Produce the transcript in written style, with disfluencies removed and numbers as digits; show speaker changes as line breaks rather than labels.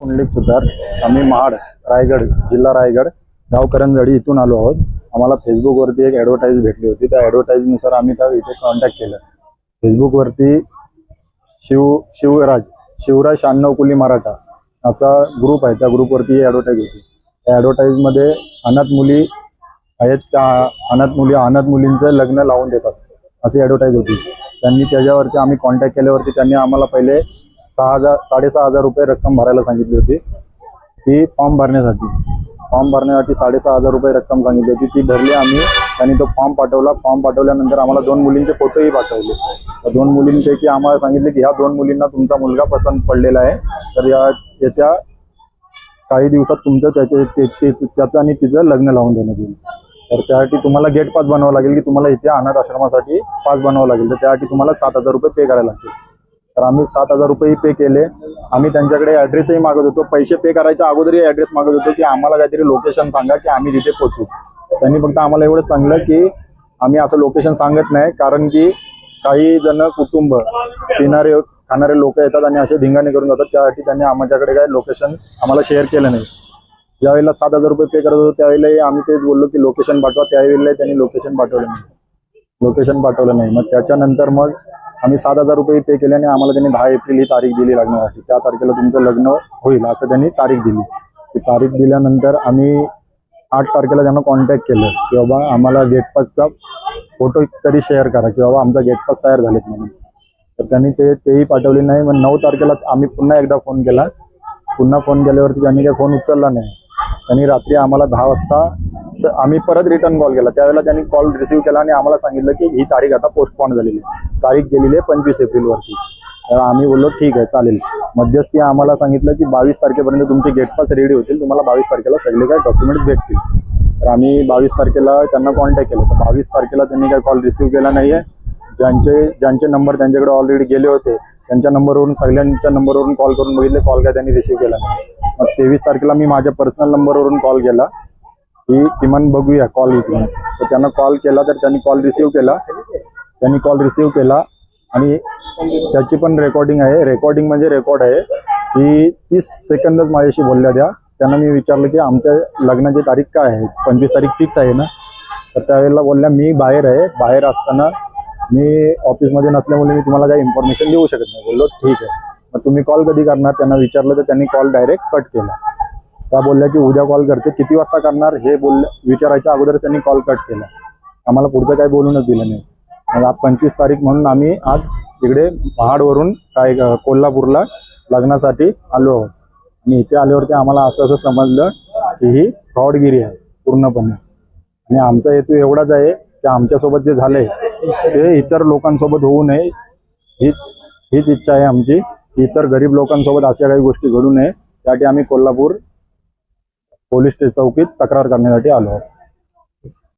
पुंडलिक सुतार, आम्ही महाड रायगड जिल्हा रायगड गाव करंजडी इथून आलो आहोत। आम्हाला फेसबुकवरती एक ॲडव्हर्टाईज भेटली होती। त्या ॲडव्हर्टाईजनुसार आम्ही त्या इथे कॉन्टॅक्ट केलं। फेसबुकवरती शिवराज 96 कुली मराठा असा ग्रुप आहे। त्या ग्रुपवरती ॲडव्हर्टाईज होती। त्या ॲडव्हर्टाईजमध्ये अनाथ मुली आहेत, त्या अनाथ मुलींचं लग्न लावून देतात अशी ॲडव्हर्टाईज होती। त्यांनी त्याच्यावरती आम्ही कॉन्टॅक्ट केल्यावरती त्यांनी आम्हाला पहिले 6,500 रुपये रक्कम भरायला सांगितली होती। ती फॉर्म भरण्यासाठी 6,500 रुपये रक्कम सांगितली होती। ती भरली आम्ही। त्यांनी तो फॉर्म पाठवला। फॉर्म पाठवल्यानंतर आम्हाला 2 मुलींचे फोटोही पाठवले। त्या 2 मुलींपैकी आम्हाला सांगितले की ह्या 2 मुलींना तुमचा मुलगा पसंत पडलेला आहे, तर येत्या काही दिवसात तुमचं त्याचं आणि तिचं लग्न लावून देण्यात येईल। तर त्यासाठी तुम्हाला गेट पास बनवावं लागेल की तुम्हाला इथे अनाथ आश्रमासाठी पास बनवावं लागेल। तर त्यासाठी तुम्हाला 7,000 रुपये पे करायला लागतील। तर आम्ही 7,000 रुपये पे केले। आम्ही त्यांच्याकडे ॲड्रेसही मागत होतो। पैसे पे करायच्या अगोदरही ॲड्रेस मागत होतो की आम्हाला काहीतरी लोकेशन सांगा की आम्ही तिथे पोहोचू। त्यांनी फक्त आम्हाला एवढं सांगलं की आम्ही असं लोकेशन सांगत नाही, कारण की काही जण कुटुंब पिणारे खाणारे लोक येतात आणि असे धिंगाणे करून जातात। त्यासाठी त्यांनी आमच्याकडे काय लोकेशन आम्हाला शेअर केलं नाही। ज्यावेळेला 7,000 रुपये पे करत होतो त्यावेळेला आम्ही तेच बोललो की लोकेशन पाठवा। त्यावेळेला त्यांनी लोकेशन पाठवलं नाही। मग त्याच्यानंतर मग आम्ही 7,000 रुपये पे केले आणि आम्हाला त्यांनी 10 एप्रिल ही तारीख दिली लग्नासाठी। त्या तारखेला तुमचं लग्न होईल असं त्यांनी तारीख दिली। ती तारीख दिल्यानंतर आम्ही 8 तारखेला त्यांना कॉन्टॅक्ट केलं की बाबा आम्हाला गेट पासचा फोटो तरी शेअर करा की बाबा आमचा गेट पास तयार झालेत म्हणून। तर त्यांनी तेही पाठवले नाही। मग 9 तारखेला आम्ही पुन्हा एकदा फोन केला। पुन्हा फोन केल्यावरती त्यांनी काही फोन उचलला नाही। त्यांनी रात्री आम्हाला 10 वाजता आम्ही परत रिटर्न कॉल केला। त्यावेळेला त्यांनी कॉल रिसीव्ह केला आणि आम्हाला सांगितलं की ही तारीख आता पोस्टपोन झालेली आहे। तारीख गेलेली आहे 25 एप्रिलवरती। तर आम्ही बोललो ठीक आहे चालेल। मध्यस्थी आम्हाला सांगितलं की 22 तारखेपर्यंत तुमचे गेट पास रेडी होतील, तुम्हाला 22 तारखेला सगळे काही डॉक्युमेंट्स भेटतील। तर आम्ही 22 तारखेला त्यांना कॉन्टॅक्ट केलं। तर 22 तारखेला त्यांनी काही कॉल रिसीव्ह केला नाही आहे। ज्यांचे नंबर त्यांच्याकडे ऑलरेडी गेले होते त्यांच्या नंबरवरून सगळ्यांच्या नंबरवरून कॉल करून बघितले, कॉल काय त्यांनी रिसीव्ह केला नाही। मग 23 तारखेला मी माझ्या पर्सनल नंबरवरून कॉल केला की किमान बघूया कॉल उचलून। तर त्यांना कॉल केला तर त्यांनी कॉल रिसीव्ह केला आणि त्याची पण रेकॉर्डिंग आहे। रेकॉर्डिंग म्हणजे रेकॉर्ड आहे की 30 सेकंदच माझ्याशी बोलल्या त्या। त्यांना मी विचारलं की आमच्या लग्नाची तारीख काय आहे, 25 तारीख फिक्स आहे ना? तर त्यावेळेला बोलल्या मी बाहेर असताना मी ऑफिसमध्ये नसल्यामुळे मी तुम्हाला काही इन्फॉर्मेशन देऊ शकत नाही। बोललो ठीक आहे, मग तुम्ही कॉल कधी करणार त्यांना विचारलं तर त्यांनी कॉल डायरेक्ट कट केला। त्या बोलल्या की उद्या कॉल करते, किती वाजता करणार हे विचारायच्या अगोदरच त्यांनी कॉल कट केला। आम्हाला पुढचं काही बोलूनच दिलं नाही। मग आज 25 तारीख म्हणून आम्ही आज इकडे महाडवरून कोल्हापूरला लग्नासाठी आलो आहोत। आणि इथे आल्यावरती आम्हाला असं समजलं की ही फ्रॉडगिरी आहे पूर्णपणे। आणि आमचा हेतू एवढाच आहे की आमच्यासोबत जे झालंय ते इतर लोकांसोबत होऊ नये, हीच इच्छा आहे आमची। इतर गरीब लोकांसोबत अशा काही गोष्टी घडू नये, त्यासाठी आम्ही कोल्हापूर पोलीस चौकीत तक्रार करण्यासाठी आलो आहोत।